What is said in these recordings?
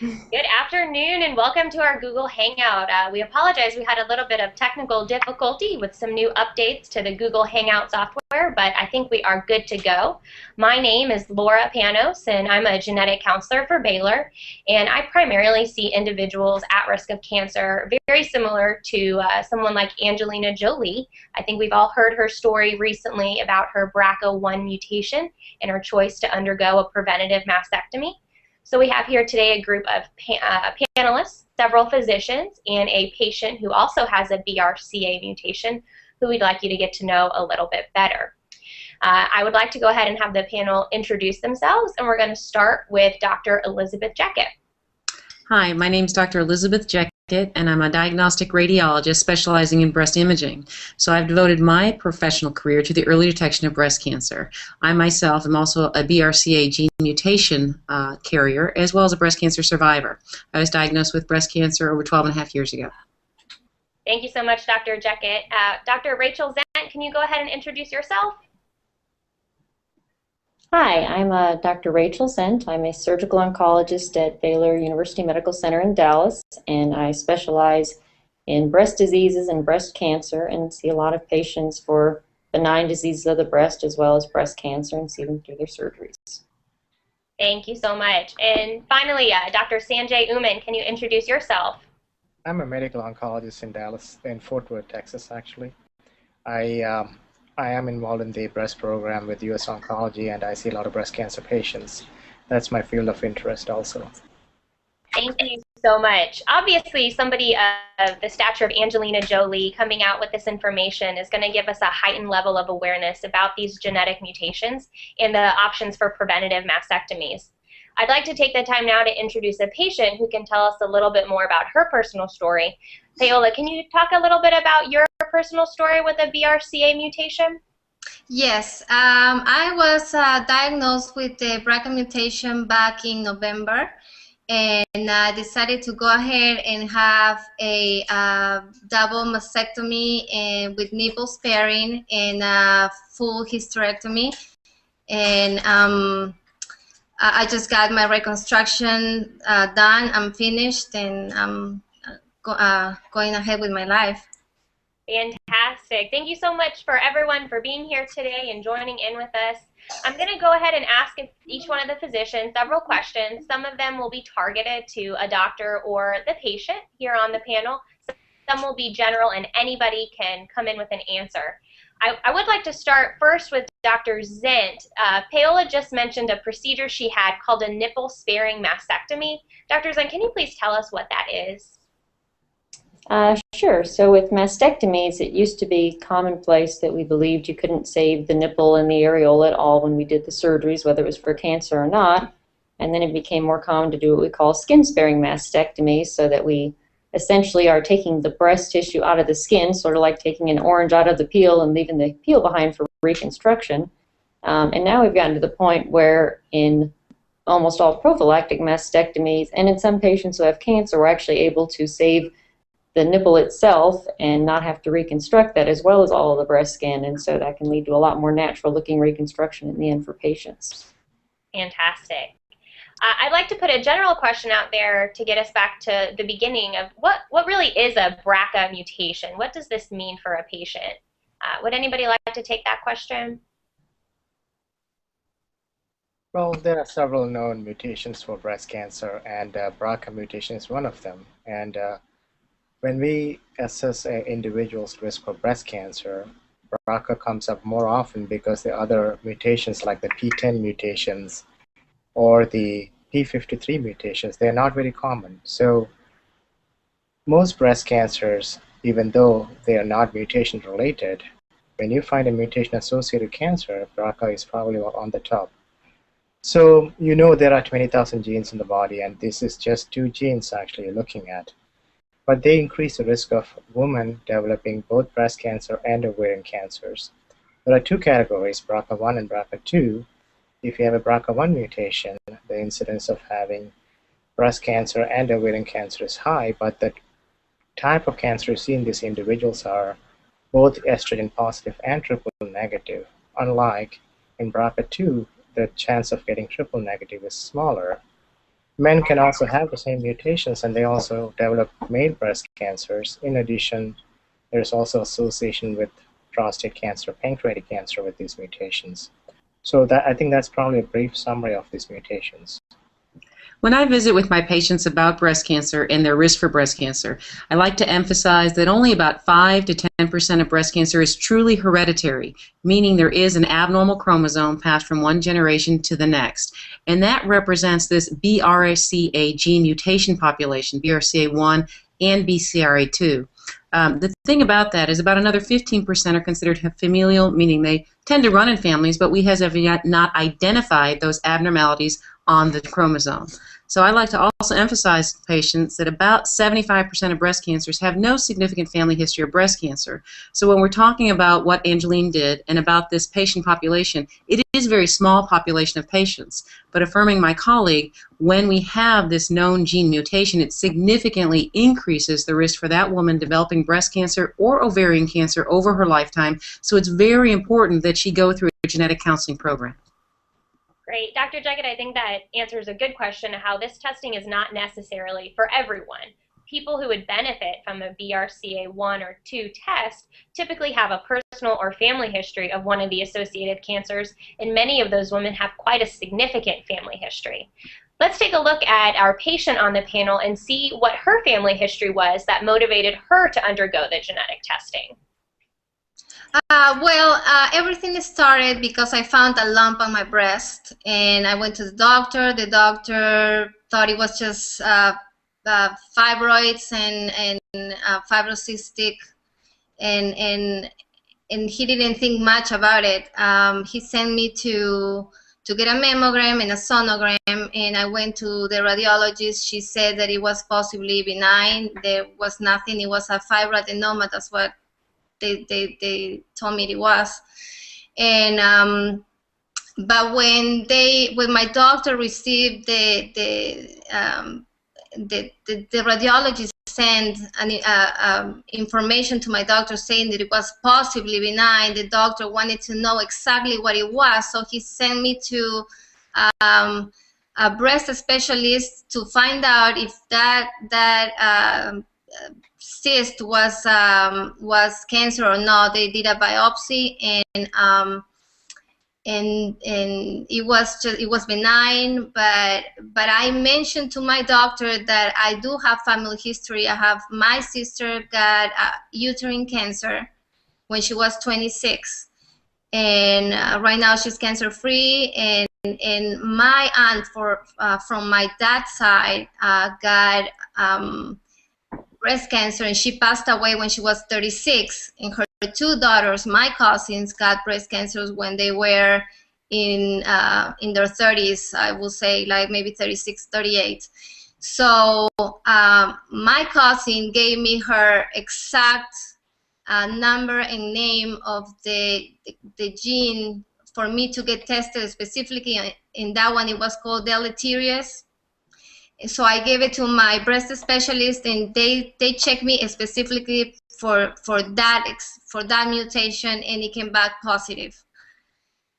Good afternoon and welcome to our Google Hangout. We apologize, we had a little bit of technical difficulty with some new updates to the Google Hangout software, but I think we are good to go. My name is Laura Panos and I'm a genetic counselor for Baylor, and I primarily see individuals at risk of cancer very similar to someone like Angelina Jolie. I think we've all heard her story recently about her BRCA1 mutation and her choice to undergo a preventative mastectomy. So we have here today a group of panelists, several physicians, and a patient who also has a BRCA mutation who we'd like you to get to know a little bit better. I would like to go ahead and have the panel introduce themselves, and we're going to start with Dr. Elizabeth Jeckett. Hi, my name is Dr. Elizabeth Jeckett, and I'm a diagnostic radiologist specializing in breast imaging. So I've devoted my professional career to the early detection of breast cancer. I myself am also a BRCA gene mutation carrier, as well as a breast cancer survivor. I was diagnosed with breast cancer over 12 and a half years ago. Thank you so much, Dr. Jeckett. Dr. Rachel Zent, can you go ahead and introduce yourself? Hi, I'm Dr. Rachel Zent. I'm a surgical oncologist at Baylor University Medical Center in Dallas, and I specialize in breast diseases and breast cancer and see a lot of patients for benign diseases of the breast as well as breast cancer and see them through their surgeries. Thank you so much. And finally, Dr. Sanjay Uman, can you introduce yourself? I'm a medical oncologist in Dallas, in Fort Worth, Texas, actually. I am involved in the breast program with US Oncology, and I see a lot of breast cancer patients. That's my field of interest also. Thank you so much. Obviously, somebody of the stature of Angelina Jolie coming out with this information is going to give us a heightened level of awareness about these genetic mutations and the options for preventative mastectomies. I'd like to take the time now to introduce a patient who can tell us a little bit more about her personal story. Paola, can you talk a little bit about your personal story with a BRCA mutation? Yes, I was diagnosed with the BRCA mutation back in November, and I decided to go ahead and have a double mastectomy and with nipple sparing and a full hysterectomy. And I just got my reconstruction done. I'm finished, and I'm going ahead with my life. Fantastic. Thank you so much for everyone for being here today and joining in with us. I'm going to go ahead and ask each one of the physicians several questions. Some of them will be targeted to a doctor or the patient here on the panel. Some will be general, and anybody can come in with an answer. I would like to start first with Dr. Zent. Paola just mentioned a procedure she had called a nipple-sparing mastectomy. Dr. Zent, can you please tell us what that is? Sure. So with mastectomies, it used to be commonplace that we believed you couldn't save the nipple and the areola at all when we did the surgeries, whether it was for cancer or not. And then it became more common to do what we call skin-sparing mastectomies, so that we essentially are taking the breast tissue out of the skin, sort of like taking an orange out of the peel and leaving the peel behind for reconstruction. And now we've gotten to the point where in almost all prophylactic mastectomies, and in some patients who have cancer, we're actually able to save the nipple itself and not have to reconstruct that, as well as all of the breast skin, and so that can lead to a lot more natural looking reconstruction in the end for patients. Fantastic. I'd like to put a general question out there to get us back to the beginning of what really is a BRCA mutation? What does this mean for a patient? Would anybody like to take that question? Well, there are several known mutations for breast cancer, and BRCA mutation is one of them. And when we assess an individual's risk for breast cancer, BRCA comes up more often because the other mutations like the P10 mutations or the P53 mutations, they're not very common. So most breast cancers, even though they are not mutation related, when you find a mutation associated cancer, BRCA is probably on the top. So you know there are 20,000 genes in the body, and this is just 2 genes actually you're looking at. But they increase the risk of women developing both breast cancer and ovarian cancers. There are 2 categories, BRCA1 and BRCA2. If you have a BRCA1 mutation, the incidence of having breast cancer and ovarian cancer is high, but the type of cancer you see in these individuals are both estrogen positive and triple negative. Unlike in BRCA2, the chance of getting triple negative is smaller. Men can also have the same mutations, and they also develop male breast cancers. In addition, there's also association with prostate cancer, pancreatic cancer with these mutations. So I think that's probably a brief summary of these mutations. When I visit with my patients about breast cancer and their risk for breast cancer, I like to emphasize that only about 5 to 10% of breast cancer is truly hereditary, meaning there is an abnormal chromosome passed from one generation to the next. And that represents this BRCA gene mutation population, BRCA1 and BCRA2. The thing about that is about another 15% are considered familial, meaning they tend to run in families, but we have not identified those abnormalities on the chromosome. So I like to also emphasize to patients that about 75% of breast cancers have no significant family history of breast cancer. So when we're talking about what Angeline did and about this patient population, it is a very small population of patients. But affirming my colleague, when we have this known gene mutation, it significantly increases the risk for that woman developing breast cancer or ovarian cancer over her lifetime. So it's very important that she go through a genetic counseling program. Great. Dr. Jagged, I think that answers a good question how this testing is not necessarily for everyone. People who would benefit from a BRCA1 or 2 test typically have a personal or family history of one of the associated cancers, and many of those women have quite a significant family history. Let's take a look at our patient on the panel and see what her family history was that motivated her to undergo the genetic testing. Everything started because I found a lump on my breast, and I went to the doctor. The doctor thought it was just fibroids and fibrocystic, and he didn't think much about it. He sent me to get a mammogram and a sonogram, and I went to the radiologist. She said that it was possibly benign. There was nothing. It was a fibroadenoma. That's what they told me it was. And but when my doctor received the radiologist sent information to my doctor saying that it was possibly benign, the doctor wanted to know exactly what it was, so he sent me to a breast specialist to find out if that cyst was cancer or not. They did a biopsy, and it was benign. But I mentioned to my doctor that I do have family history. I have my sister got uterine cancer when she was 26, and right now she's cancer free. And my aunt from my dad's side got breast cancer, and she passed away when she was 36. And her 2 daughters, my cousins, got breast cancers when they were in their 30s. I will say like maybe 36, 38. So my cousin gave me her exact number and name of the gene for me to get tested specifically. In that one, it was called deleterious. So I gave it to my breast specialist, and they checked me specifically for that mutation, and it came back positive.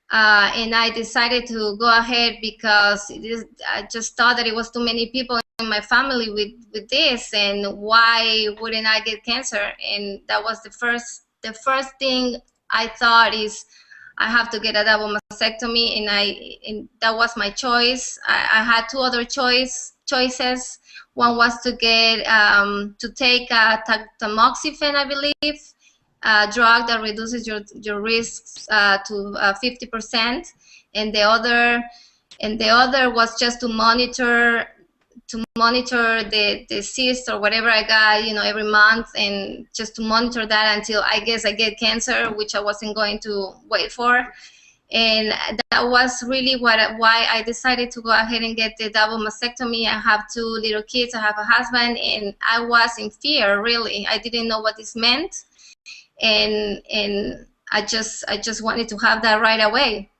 And I decided to go ahead because I just thought that it was too many people in my family with this, and why wouldn't I get cancer? And that was the first thing I thought is I have to get a double mastectomy, and that was my choice. I had 2 other choices. One was to get to take tamoxifen, I believe, a drug that reduces your risks to 50%, and the other was just to monitor the cyst or whatever I got, every month, and just to monitor that until I guess I get cancer, which I wasn't going to wait for. And that was really why I decided to go ahead and get the double mastectomy. I have 2 little kids. I have a husband, and I was in fear, really. I didn't know what this meant, and I just wanted to have that right away.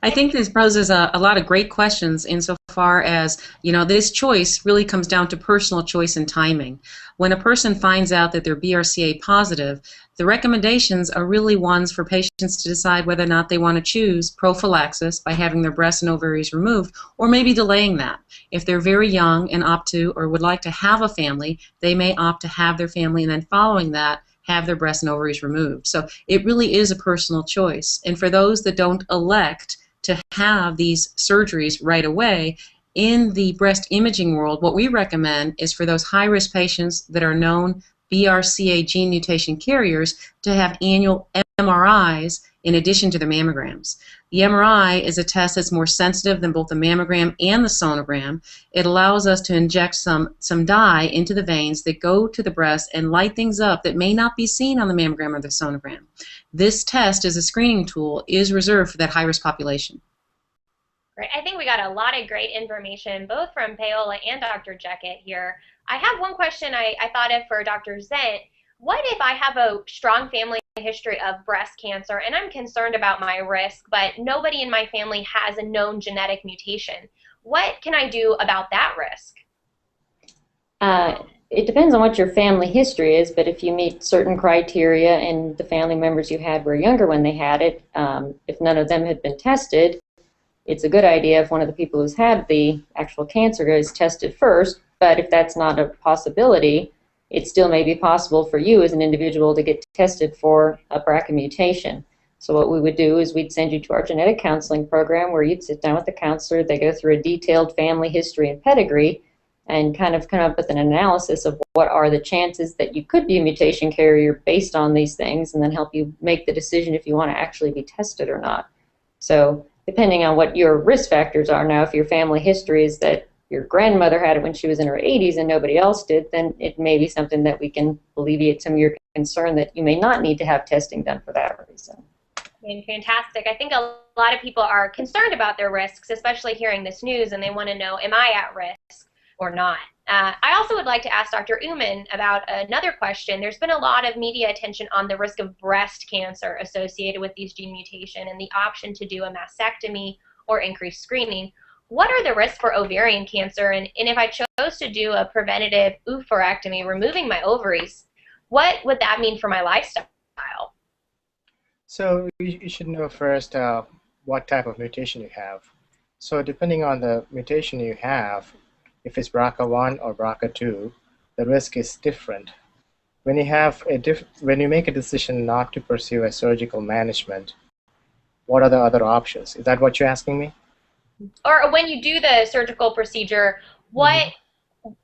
I think this poses a lot of great questions insofar far as, this choice really comes down to personal choice and timing. When a person finds out that they're BRCA positive, the recommendations are really ones for patients to decide whether or not they want to choose prophylaxis by having their breasts and ovaries removed, or maybe delaying that. If they're very young and opt to or would like to have a family, they may opt to have their family and then following that have their breasts and ovaries removed. So it really is a personal choice. And for those that don't elect to have these surgeries right away, in the breast imaging world, what we recommend is for those high-risk patients that are known BRCA gene mutation carriers to have annual MRIs in addition to their mammograms. The MRI is a test that's more sensitive than both the mammogram and the sonogram. It allows us to inject some dye into the veins that go to the breast and light things up that may not be seen on the mammogram or the sonogram. This test as a screening tool is reserved for that high-risk population. Great. I think we got a lot of great information, both from Paola and Dr. Jeckett here. I have one question I thought of for Dr. Zent. What if I have a strong family history of breast cancer and I'm concerned about my risk, but nobody in my family has a known genetic mutation? What can I do about that risk? It depends on what your family history is, but if you meet certain criteria and the family members you had were younger when they had it, if none of them had been tested, it's a good idea if one of the people who's had the actual cancer is tested first. But if that's not a possibility, it still may be possible for you as an individual to get tested for a BRCA mutation. So what we would do is we'd send you to our genetic counseling program where you'd sit down with the counselor. They go through a detailed family history and pedigree and kind of come up with an analysis of what are the chances that you could be a mutation carrier based on these things, and then help you make the decision if you want to actually be tested or not. So depending on what your risk factors are now, if your family history is that your grandmother had it when she was in her 80s and nobody else did, then it may be something that we can alleviate some of your concern that you may not need to have testing done for that reason. Fantastic. I think a lot of people are concerned about their risks, especially hearing this news, and they want to know, am I at risk or not? I also would like to ask Dr. Uman about another question. There's been a lot of media attention on the risk of breast cancer associated with these gene mutation and the option to do a mastectomy or increased screening. What are the risks for ovarian cancer? And if I chose to do a preventative oophorectomy, removing my ovaries, what would that mean for my lifestyle? So you should know first what type of mutation you have. So depending on the mutation you have, if it's BRCA1 or BRCA2, the risk is different. When you make a decision not to pursue a surgical management, what are the other options? Is that what you're asking me? Or when you do the surgical procedure, what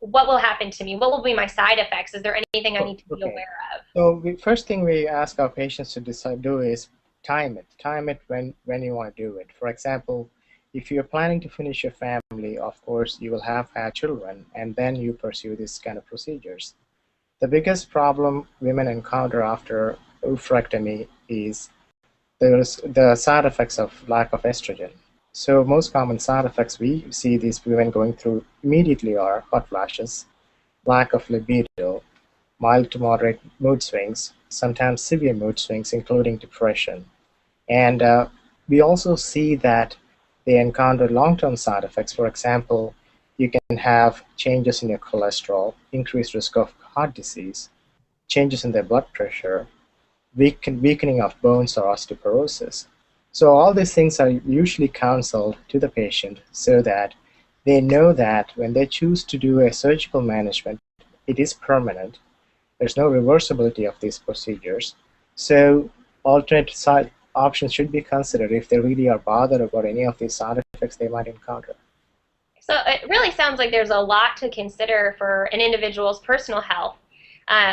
will happen to me? What will be my side effects? Is there anything I need to be aware of? So the first thing we ask our patients to do is time it. Time it when you want to do it. For example, if you're planning to finish your family, of course, you will have had children, and then you pursue this kind of procedures. The biggest problem women encounter after oophorectomy is the side effects of lack of estrogen. So most common side effects we see these women going through immediately are hot flashes, lack of libido, mild to moderate mood swings, sometimes severe mood swings, including depression. And we also see that they encounter long-term side effects. For example, you can have changes in your cholesterol, increased risk of heart disease, changes in their blood pressure, weakening of bones or osteoporosis. So all these things are usually counseled to the patient so that they know that when they choose to do a surgical management, it is permanent. There's no reversibility of these procedures. So alternate options should be considered if they really are bothered about any of these side effects they might encounter. So it really sounds like there's a lot to consider for an individual's personal health.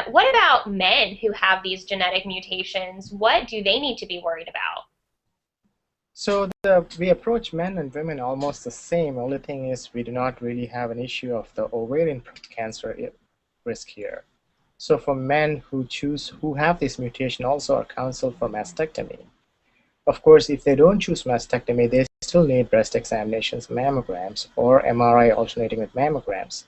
What about men who have these genetic mutations? What do they need to be worried about? So we approach men and women almost the same. Only thing is we do not really have an issue of the ovarian cancer risk here. So for men who have this mutation also are counseled for mastectomy. Of course, if they don't choose mastectomy, they still need breast examinations, mammograms, or MRI alternating with mammograms.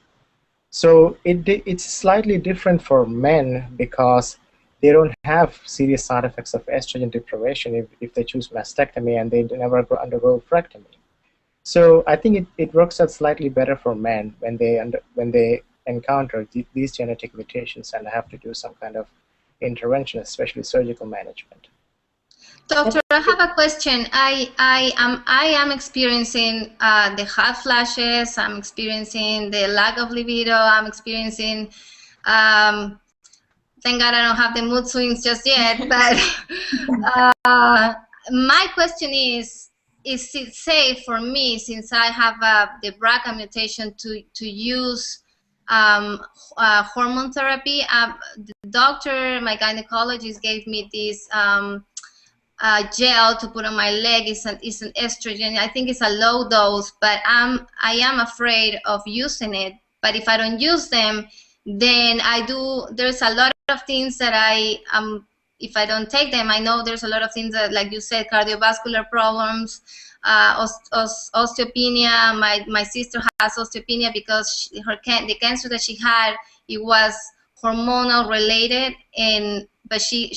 So it's slightly different for men because they don't have serious side effects of estrogen deprivation if they choose mastectomy and they never undergo oophorectomy. So I think it works out slightly better for men when they encounter these genetic mutations and have to do some kind of intervention, especially surgical management. Doctor, I have a question. I am experiencing the hot flashes. I'm experiencing the lack of libido. I'm experiencing. Thank God I don't have the mood swings just yet. But my question is it safe for me, since I have the BRCA mutation, to use hormone therapy? The doctor, my gynecologist, gave me this. Gel to put on my leg. Is an estrogen. I think it's a low dose, but I am afraid of using it. But if I don't use them, then there's a lot of things that if I don't take them, I know there's a lot of things that, like you said, cardiovascular problems, osteopenia. My sister has osteopenia because the cancer that she had, it was hormonal related, but she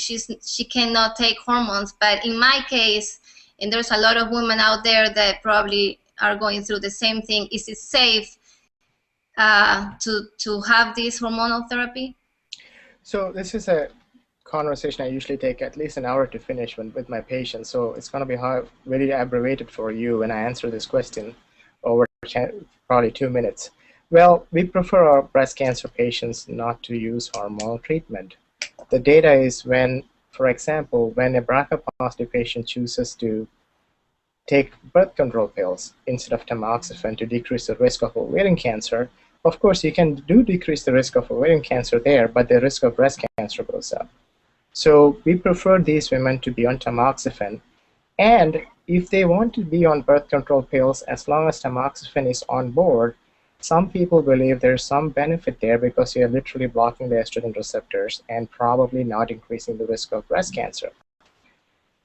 cannot take hormones. But in my case, and there's a lot of women out there that probably are going through the same thing, is it safe to have this hormonal therapy? So this is a conversation I usually take at least an hour to finish with my patients. So it's going to be very abbreviated for you when I answer this question over probably 2 minutes. Well, we prefer our breast cancer patients not to use hormonal treatment. The data is when, for example, when a BRCA positive patient chooses to take birth control pills instead of tamoxifen to decrease the risk of ovarian cancer, of course you can decrease the risk of ovarian cancer there, but the risk of breast cancer goes up. So we prefer these women to be on tamoxifen, and if they want to be on birth control pills, as long as tamoxifen is on board, some people believe there's some benefit there because you're literally blocking the estrogen receptors and probably not increasing the risk of breast cancer.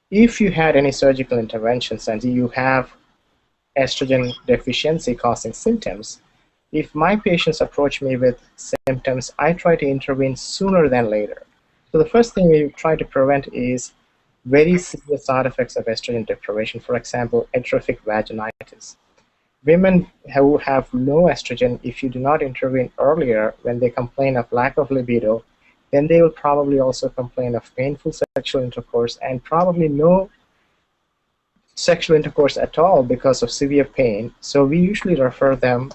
If you had any surgical interventions and you have estrogen deficiency causing symptoms, if my patients approach me with symptoms, I try to intervene sooner than later. So the first thing we try to prevent is very severe side effects of estrogen deprivation, for example, atrophic vaginitis. Women who have low estrogen, if you do not intervene earlier when they complain of lack of libido, then they will probably also complain of painful sexual intercourse and probably no sexual intercourse at all because of severe pain. So we usually refer them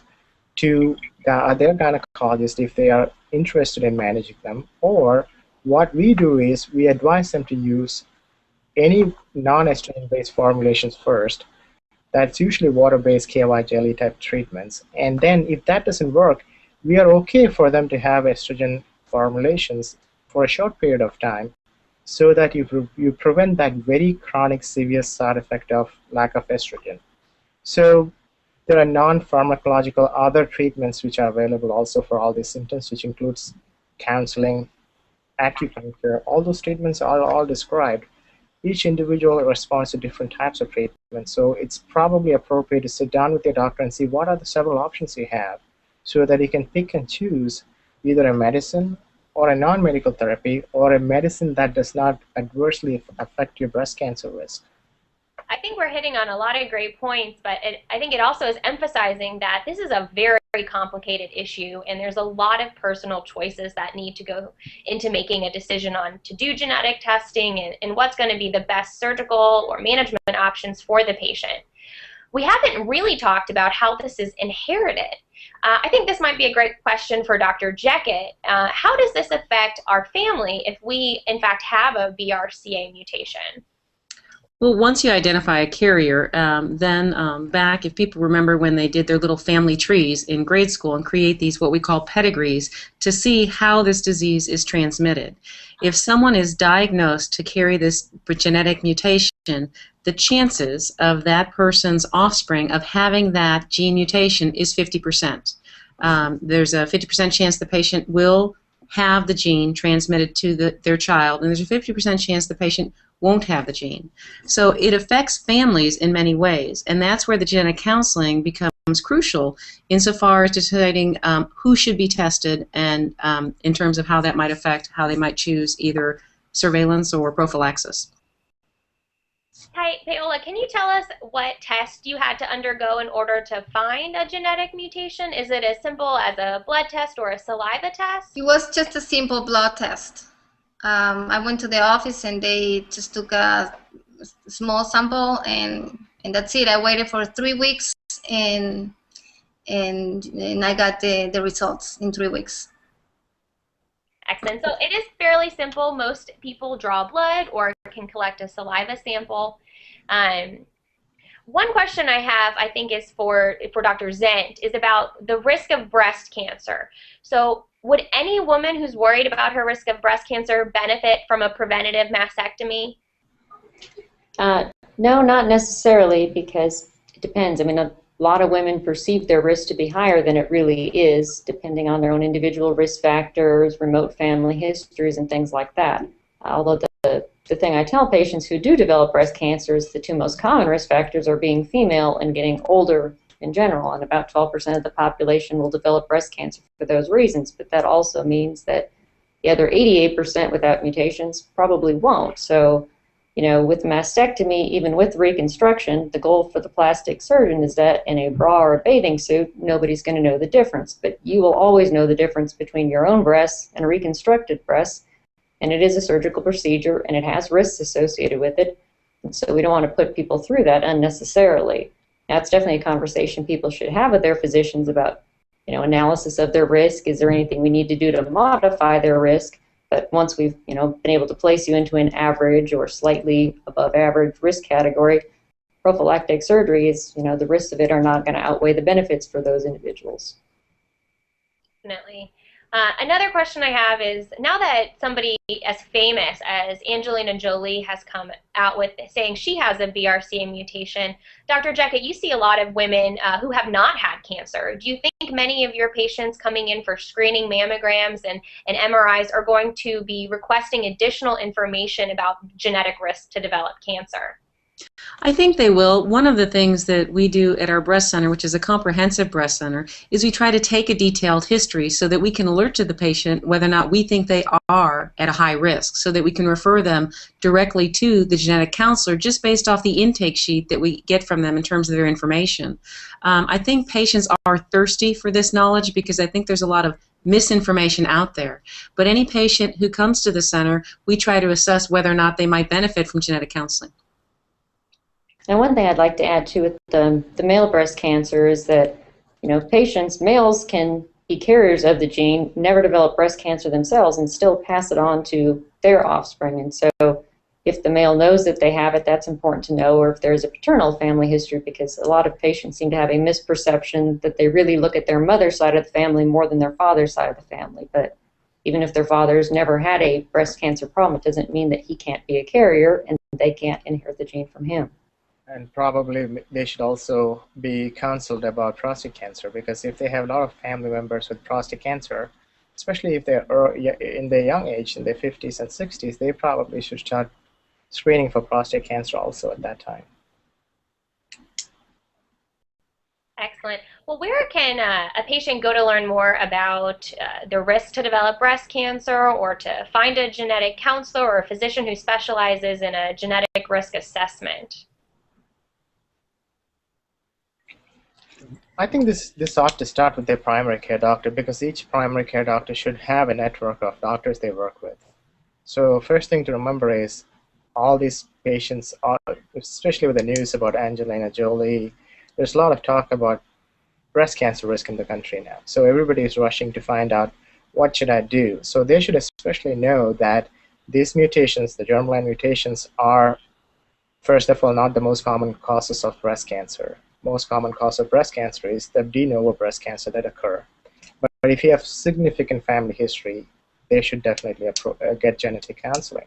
to their gynecologist if they are interested in managing them. Or what we do is we advise them to use any non-estrogen-based formulations first. That's usually water-based KY jelly type treatments. And then if that doesn't work, we are okay for them to have estrogen formulations for a short period of time so that you prevent that very chronic severe side effect of lack of estrogen. So there are non-pharmacological other treatments which are available also for all these symptoms, which includes counseling, acupuncture. All those treatments are all described. Each individual responds to different types of treatment, so it's probably appropriate to sit down with your doctor and see what are the several options you have so that you can pick and choose either a medicine or a non-medical therapy or a medicine that does not adversely affect your breast cancer risk. I think we're hitting on a lot of great points, but I think it also is emphasizing that this is a very, very complicated issue, and there's a lot of personal choices that need to go into making a decision on to do genetic testing and what's going to be the best surgical or management options for the patient. We haven't really talked about how this is inherited. I think this might be a great question for Dr. Jeckett. How does this affect our family if we, in fact, have a BRCA mutation? Well, once you identify a carrier, then back, if people remember when they did their little family trees in grade school and create these what we call pedigrees to see how this disease is transmitted. If someone is diagnosed to carry this genetic mutation, the chances of that person's offspring of having that gene mutation is 50%. There's a 50% chance the patient will have the gene transmitted to their child, and there's a 50% chance the patient won't have the gene. So it affects families in many ways, and that's where the genetic counseling becomes crucial insofar as deciding who should be tested and in terms of how that might affect how they might choose either surveillance or prophylaxis. Hi, Paola, can you tell us what test you had to undergo in order to find a genetic mutation? Is it as simple as a blood test or a saliva test? It was just a simple blood test. I went to the office and they just took a small sample and that's it. I waited for 3 weeks and I got the results in 3 weeks. Excellent. So it is fairly simple. Most people draw blood or can collect a saliva sample. One question I have, I think, is for Dr. Zent, is about the risk of breast cancer. So would any woman who's worried about her risk of breast cancer benefit from a preventative mastectomy? No, not necessarily, because it depends. I mean, a lot of women perceive their risk to be higher than it really is, depending on their own individual risk factors, remote family histories, and things like that. Although the thing I tell patients who do develop breast cancer is the two most common risk factors are being female and getting older in general, and about 12% of the population will develop breast cancer for those reasons. But that also means that the other 88% without mutations probably won't. So, you know, with mastectomy, even with reconstruction, the goal for the plastic surgeon is that in a bra or a bathing suit, nobody's going to know the difference. But you will always know the difference between your own breasts and reconstructed breasts. And it is a surgical procedure, and it has risks associated with it. And so we don't want to put people through that unnecessarily. Now, it's definitely a conversation people should have with their physicians about, you know, analysis of their risk. Is there anything we need to do to modify their risk? But once we've, you know, been able to place you into an average or slightly above average risk category, prophylactic surgery is, you know, the risks of it are not going to outweigh the benefits for those individuals. Definitely. Another question I have is, now that somebody as famous as Angelina Jolie has come out with saying she has a BRCA mutation, Dr. Jeckett, you see a lot of women who have not had cancer. Do you think many of your patients coming in for screening mammograms and MRIs are going to be requesting additional information about genetic risk to develop cancer? I think they will. One of the things that we do at our breast center, which is a comprehensive breast center, is we try to take a detailed history so that we can alert to the patient whether or not we think they are at a high risk, so that we can refer them directly to the genetic counselor just based off the intake sheet that we get from them in terms of their information. I think patients are thirsty for this knowledge because I think there's a lot of misinformation out there. But any patient who comes to the center, we try to assess whether or not they might benefit from genetic counseling. And one thing I'd like to add too with the male breast cancer is that, you know, patients, males can be carriers of the gene, never develop breast cancer themselves, and still pass it on to their offspring. And so if the male knows that they have it, that's important to know, or if there's a paternal family history, because a lot of patients seem to have a misperception that they really look at their mother's side of the family more than their father's side of the family. But even if their father's never had a breast cancer problem, it doesn't mean that he can't be a carrier and they can't inherit the gene from him. And probably they should also be counseled about prostate cancer, because if they have a lot of family members with prostate cancer, especially if they're in their young age, in their 50s and 60s, they probably should start screening for prostate cancer also at that time. Excellent. Well, where can a patient go to learn more about the risk to develop breast cancer, or to find a genetic counselor or a physician who specializes in a genetic risk assessment? I think this ought to start with their primary care doctor, because each primary care doctor should have a network of doctors they work with. So first thing to remember is all these patients, especially with the news about Angelina Jolie, there's a lot of talk about breast cancer risk in the country now. So everybody is rushing to find out, what should I do? So they should especially know that these mutations, the germline mutations, are, first of all, not the most common causes of breast cancer. Most common cause of breast cancer is the de novo breast cancer that occur. But if you have significant family history, they should definitely get genetic counseling.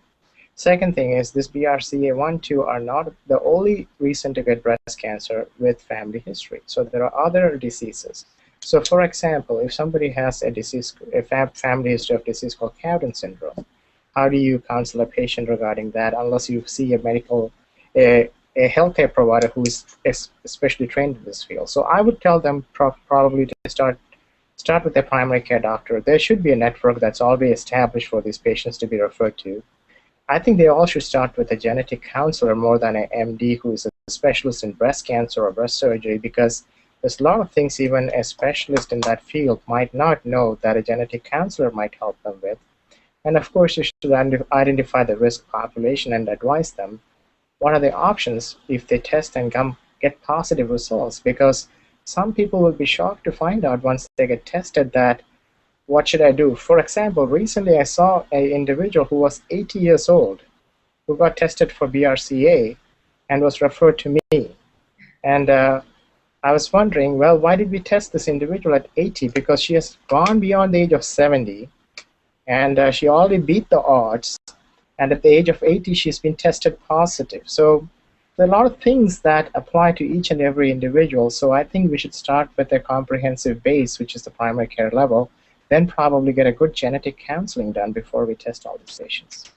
Second thing is, this BRCA1, 2 are not the only reason to get breast cancer with family history. So there are other diseases. So for example, if somebody has a disease, a family history of disease called Cowden syndrome, how do you counsel a patient regarding that unless you see a healthcare provider who is especially trained in this field? So I would tell them probably to start with their primary care doctor. There should be a network that's already established for these patients to be referred to. I think they all should start with a genetic counselor more than an MD who is a specialist in breast cancer or breast surgery, because there's a lot of things even a specialist in that field might not know that a genetic counselor might help them with. And of course, you should identify the risk population and advise them what are the options if they test and get positive results, because some people will be shocked to find out once they get tested that what should I do? For example, recently I saw an individual who was 80 years old who got tested for BRCA and was referred to me. And I was wondering, well, why did we test this individual at 80? Because she has gone beyond the age of 70, and she already beat the odds. And at the age of 80, she's been tested positive. So there are a lot of things that apply to each and every individual. So I think we should start with a comprehensive base, which is the primary care level, then probably get a good genetic counseling done before we test all these patients.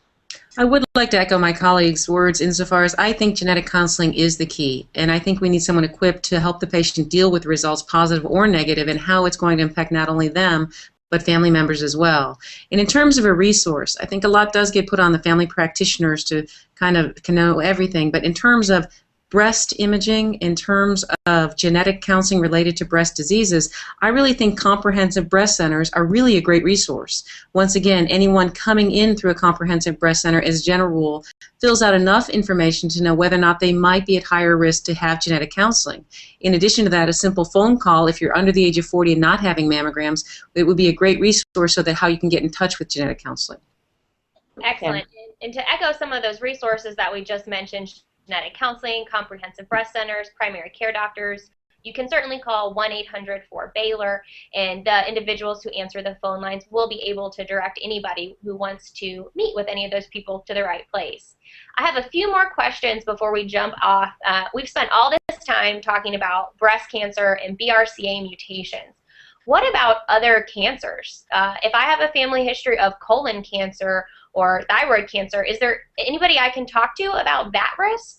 I would like to echo my colleagues' words insofar as I think genetic counseling is the key, and I think we need someone equipped to help the patient deal with results, positive or negative, and how it's going to impact not only them, but family members as well. And in terms of a resource, I think a lot does get put on the family practitioners to kind of know everything, but in terms of breast imaging, in terms of genetic counseling related to breast diseases, I really think comprehensive breast centers are really a great resource. Once again, anyone coming in through a comprehensive breast center, as a general rule, fills out enough information to know whether or not they might be at higher risk to have genetic counseling. In addition to that, a simple phone call, if you're under the age of 40 and not having mammograms, it would be a great resource so that how you can get in touch with genetic counseling. Excellent. And to echo some of those resources that we just mentioned, genetic counseling, comprehensive breast centers, primary care doctors, you can certainly call 1-800-4-BAYLOR, and the individuals who answer the phone lines will be able to direct anybody who wants to meet with any of those people to the right place. I have a few more questions before we jump off. We've spent all this time talking about breast cancer and BRCA mutations. What about other cancers? If I have a family history of colon cancer or thyroid cancer, is there anybody I can talk to about that risk?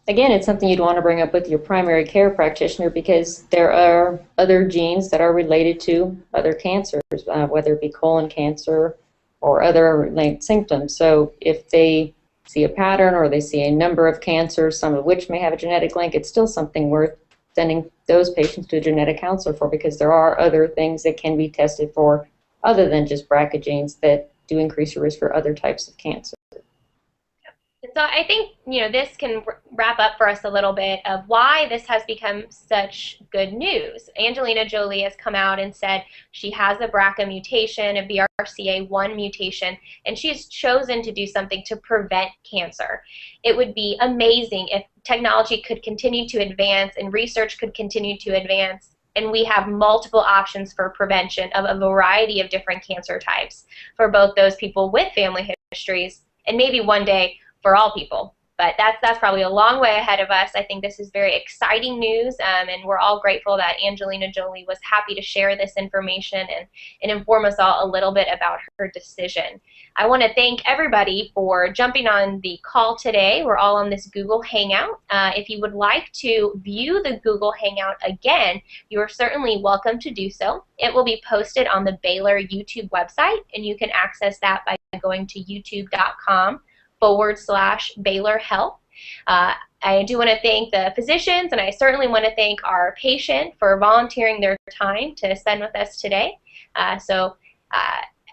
Again, it's something you'd want to bring up with your primary care practitioner, because there are other genes that are related to other cancers, whether it be colon cancer or other related symptoms. So if they see a pattern or they see a number of cancers, some of which may have a genetic link, it's still something worth sending those patients to a genetic counselor for, because there are other things that can be tested for other than just BRCA genes that do increase your risk for other types of cancer. So I think, this can wrap up for us a little bit of why this has become such good news. Angelina Jolie has come out and said she has a BRCA mutation, a BRCA1 mutation, and she has chosen to do something to prevent cancer. It would be amazing if technology could continue to advance and research could continue to advance, and we have multiple options for prevention of a variety of different cancer types for both those people with family histories and maybe one day for all people. But that's probably a long way ahead of us. I think this is very exciting news, and we're all grateful that Angelina Jolie was happy to share this information and inform us all a little bit about her decision. I want to thank everybody for jumping on the call today. We're all on this Google Hangout. If you would like to view the Google Hangout again, you are certainly welcome to do so. It will be posted on the Baylor YouTube website, and you can access that by going to youtube.com/Baylor Health. I do want to thank the physicians, and I certainly want to thank our patient for volunteering their time to spend with us today.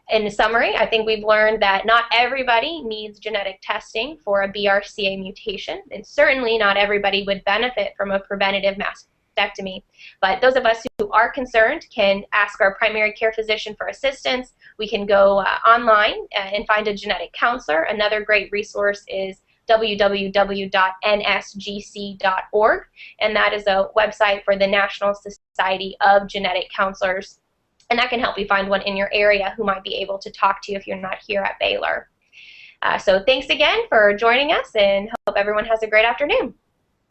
In summary, I think we've learned that not everybody needs genetic testing for a BRCA mutation, and certainly not everybody would benefit from a preventive mastectomy. But those of us who are concerned can ask our primary care physician for assistance. We can go online and find a genetic counselor. Another great resource is www.nsgc.org, and that is a website for the National Society of Genetic Counselors, and that can help you find one in your area who might be able to talk to you if you're not here at Baylor. So thanks again for joining us, and hope everyone has a great afternoon.